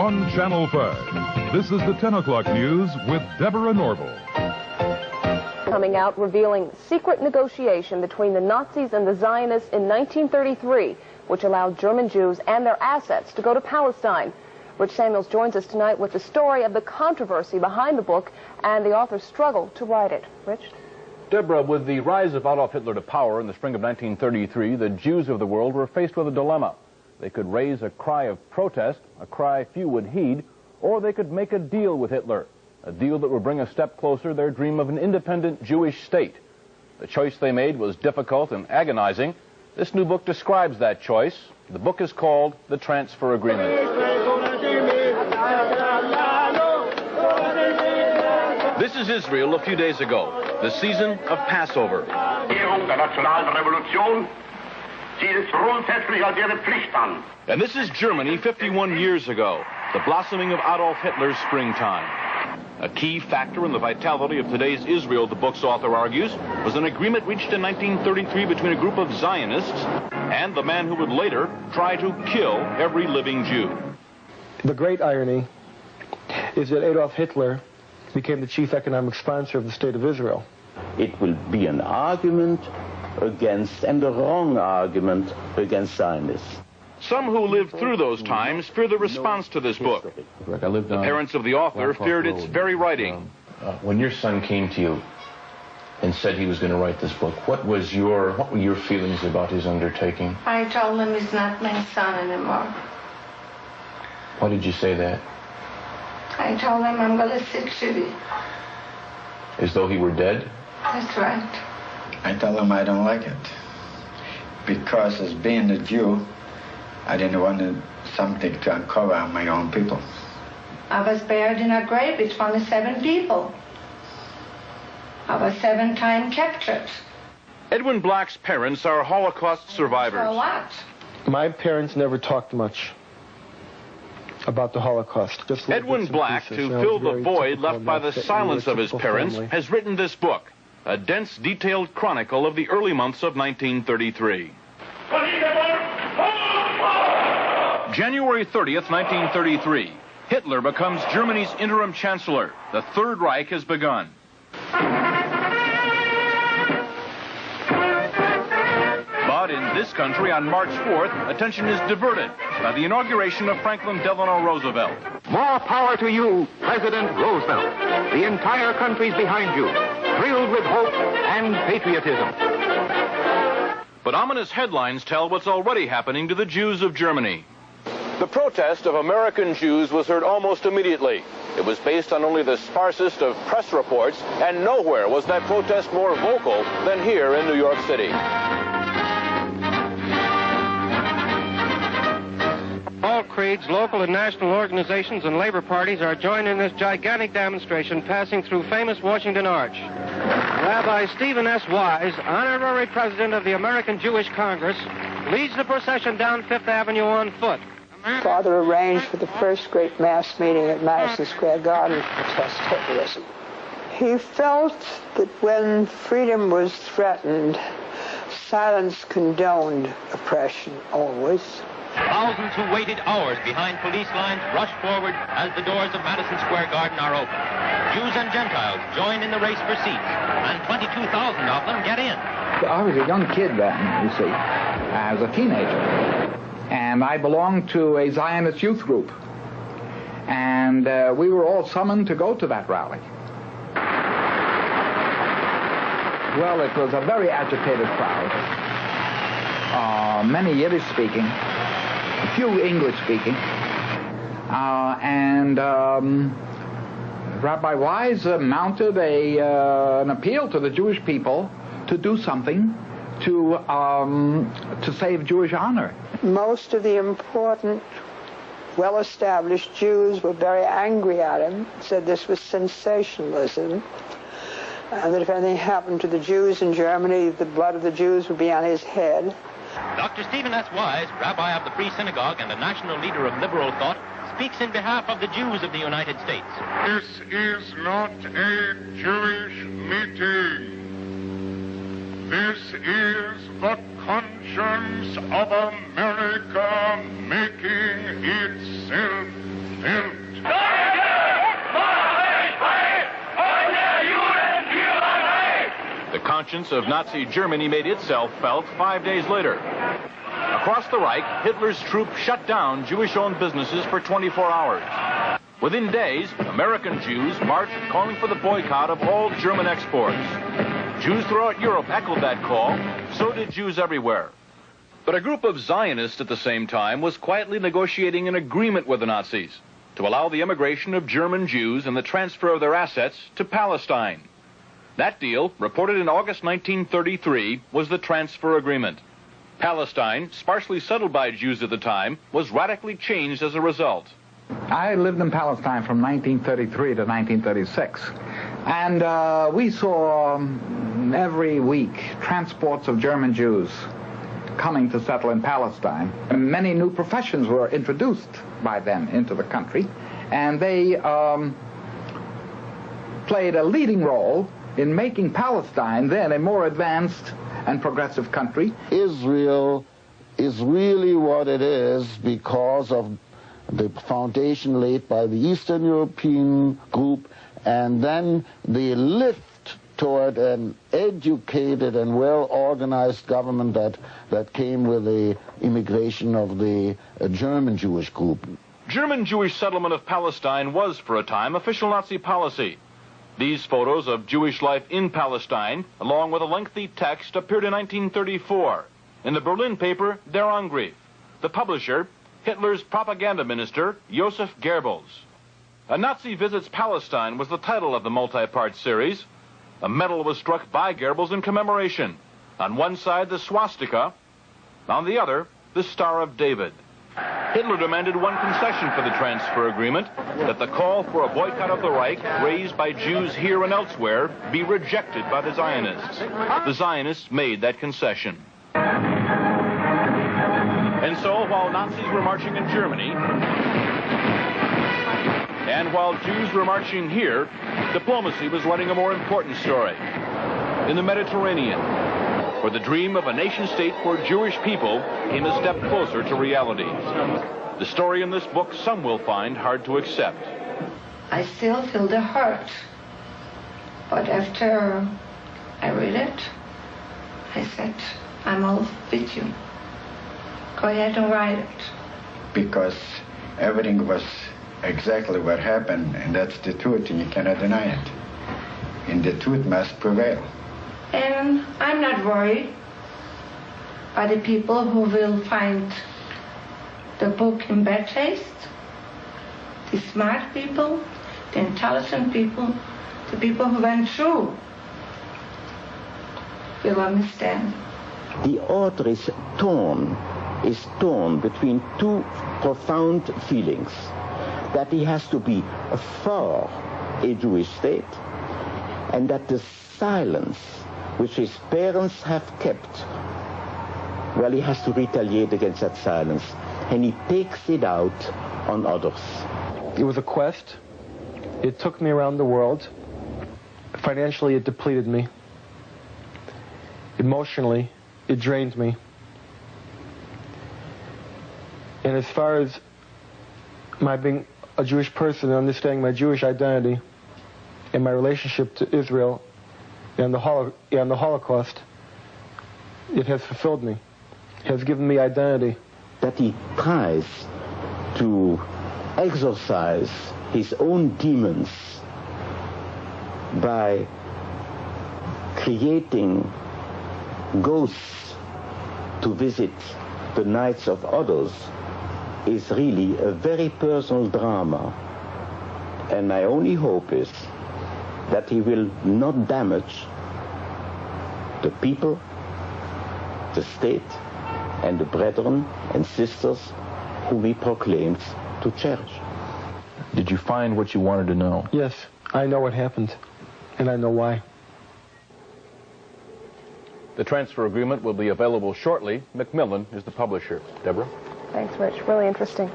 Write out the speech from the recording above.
on Channel 5. This is the 10 o'clock news with Deborah Norville. Coming out revealing secret negotiation between the Nazis and the Zionists in 1933, which allowed German Jews and their assets to go to Palestine. Rich Samuels joins us tonight with the story of the controversy behind the book and the author's struggle to write it. Rich? Deborah, with the rise of Adolf Hitler to power in the spring of 1933, the Jews of the world were faced with a dilemma. They could raise a cry of protest, a cry few would heed, or they could make a deal with Hitler, a deal that would bring a step closer their dream of an independent Jewish state. The choice they made was difficult and agonizing. This new book describes that choice. The book is called The Transfer Agreement. This is Israel a few days ago, the season of Passover. And this is Germany 51 years ago, the blossoming of Adolf Hitler's springtime. A key factor in the vitality of today's Israel, the book's author argues, was an agreement reached in 1933 between a group of Zionists and the man who would later try to kill every living Jew. The great irony is that Adolf Hitler became the chief economic sponsor of the State of Israel. It will be an argument against, and a wrong argument against Zionists. Some who lived through those times fear the response to this book. The parents of the author feared its very writing. When your son came to you and said he was going to write this book, what were your feelings about his undertaking? I told him he's not my son anymore. Why did you say that? I told him I'm going to sit shitty. As though he were dead? That's right. I told him I don't like it. Because as being a Jew, I didn't want something to uncover on my own people. I was buried in a grave with only 7 people. I was 7 times captured. Edwin Black's parents are Holocaust survivors. For what? My parents never talked much about the Holocaust. Edwin Black, to fill the void left by the silence of his parents, has written this book, a dense, detailed chronicle of the early months of 1933. January 30th, 1933. Hitler becomes Germany's interim chancellor. The Third Reich has begun. But in this country, on March 4th, attention is diverted by the inauguration of Franklin Delano Roosevelt. More power to you, President Roosevelt. The entire country's behind you, thrilled with hope and patriotism. But ominous headlines tell what's already happening to the Jews of Germany. The protest of American Jews was heard almost immediately. It was based on only the sparsest of press reports, and nowhere was that protest more vocal than here in New York City. All creeds, local and national organizations, and labor parties are joining this gigantic demonstration passing through famous Washington Arch. Rabbi Stephen S. Wise, honorary president of the American Jewish Congress, leads the procession down Fifth Avenue on foot. Father arranged for the first great mass meeting at Madison Square Garden to protest Hitlerism. He felt that when freedom was threatened, silence condoned oppression always. Thousands who waited hours behind police lines rush forward as the doors of Madison Square Garden are open. Jews and Gentiles join in the race for seats, and 22,000 of them get in. I was a young kid then, you see, as a teenager. And I belonged to a Zionist youth group. And we were all summoned to go to that rally. Well, it was a very agitated crowd. Many Yiddish speaking, a few English speaking. Rabbi Wise mounted an appeal to the Jewish people to do something to save Jewish honor. Most of the important, well-established Jews were very angry at him, said this was sensationalism, and that if anything happened to the Jews in Germany, the blood of the Jews would be on his head. Dr. Stephen S. Wise, rabbi of the Free Synagogue and a national leader of liberal thought, speaks in behalf of the Jews of the United States. This is not a Jewish meeting. This is the conscience of America making itself felt. conscience of Nazi Germany made itself felt 5 days later. Across the Reich, Hitler's troops shut down Jewish-owned businesses for 24 hours. Within days, American Jews marched calling for the boycott of all German exports. Jews throughout Europe echoed that call. So did Jews everywhere. But a group of Zionists at the same time was quietly negotiating an agreement with the Nazis to allow the immigration of German Jews and the transfer of their assets to Palestine. That deal, reported in August 1933, was the transfer agreement. Palestine, sparsely settled by Jews at the time, was radically changed as a result. I lived in Palestine from 1933 to 1936, and we saw every week transports of German Jews coming to settle in Palestine. Many new professions were introduced by them into the country, and they played a leading role in making Palestine then a more advanced and progressive country. Israel is really what it is because of the foundation laid by the Eastern European group, and then the lift toward an educated and well-organized government that came with the immigration of the German Jewish group. German Jewish settlement of Palestine was, for a time, official Nazi policy. These photos of Jewish life in Palestine, along with a lengthy text, appeared in 1934 in the Berlin paper Der Angriff. The publisher, Hitler's propaganda minister, Joseph Goebbels. A Nazi Visits Palestine was the title of the multi-part series. A medal was struck by Goebbels in commemoration. On one side, the swastika. On the other, the Star of David. Hitler demanded one concession for the transfer agreement, that the call for a boycott of the Reich, raised by Jews here and elsewhere, be rejected by the Zionists. The Zionists made that concession. And so, while Nazis were marching in Germany, and while Jews were marching here, diplomacy was running a more important story. In the Mediterranean, where the dream of a nation-state for Jewish people came a step closer to reality. The story in this book some will find hard to accept. I still feel the hurt. But after I read it, I said, I'm all with you. Go ahead and write it. Because everything was exactly what happened, and that's the truth, and you cannot deny it. And the truth must prevail. And I'm not worried by the people who will find the book in bad taste. The smart people, the intelligent people, the people who went through will understand. The author is torn between two profound feelings. That he has to be for a Jewish state, and that the silence which his parents have kept, well, he has to retaliate against that silence, and he takes it out on others. It was a quest. It took me around the world. Financially, it depleted me. Emotionally, it drained me. And as far as my being a Jewish person and understanding my Jewish identity and my relationship to Israel and the Holocaust, it has fulfilled me. It has given me identity. That he tries to exorcise his own demons by creating ghosts to visit the nights of others is really a very personal drama. And my only hope is that he will not damage the people, the state, and the brethren and sisters whom he proclaims to cherish. Did you find what you wanted to know? Yes, I know what happened, and I know why. The transfer agreement will be available shortly. Macmillan is the publisher. Deborah? Thanks, Rich. Really interesting.